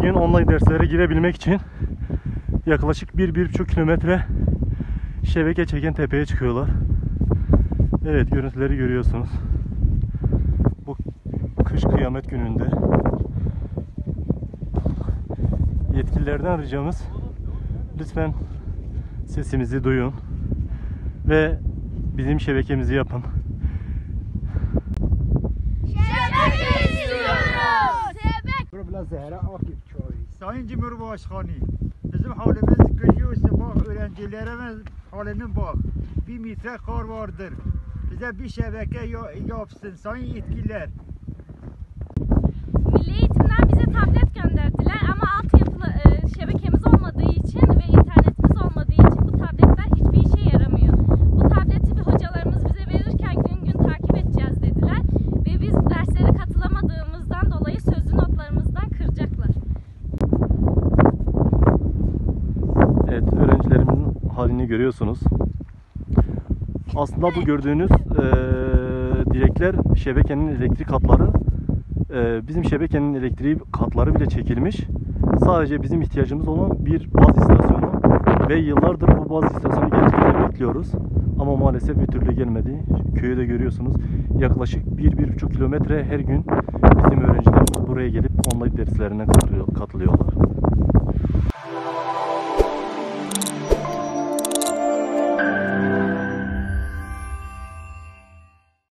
gün online derslere girebilmek için yaklaşık 1-1,5 kilometre şebeke çeken tepeye çıkıyorlar. Evet, görüntüleri görüyorsunuz. Bu kış kıyamet gününde yetkililerden ricamız, lütfen sesimizi duyun ve bizim şebekemizi yapın. Şebeke istiyoruz. Sayın Cumhurbaşkanı, bizim halimiz görüyorsa bak, öğrencilerimiz halinin bak. Bir metre kar vardır. Bize bir şebeke yapsın sayın yetkililer. Milli Eğitim'den bize tablet gönderdiler ama altyapılı şebekemiz olmadığı için ve internetimiz olmadığı için bu tabletler hiçbir işe yaramıyor. Bu tableti bir hocalarımız bize verirken gün gün takip edeceğiz dediler ve biz derslere katılamadığımızdan dolayı sözlü notlarımızdan kıracaklar. Evet, öğrencilerimin halini görüyorsunuz. Aslında bu gördüğünüz direkler şebekenin elektrik hatları. Bizim şebekenin elektriği katları bile çekilmiş. Sadece bizim ihtiyacımız olan bir baz istasyonu ve yıllardır bu baz istasyonu geleceklerini bekliyoruz. Ama maalesef bir türlü gelmedi. Köyü de görüyorsunuz. Yaklaşık 1-1,5 kilometre her gün bizim öğrencilerimiz buraya gelip online derslerine katılıyorlar.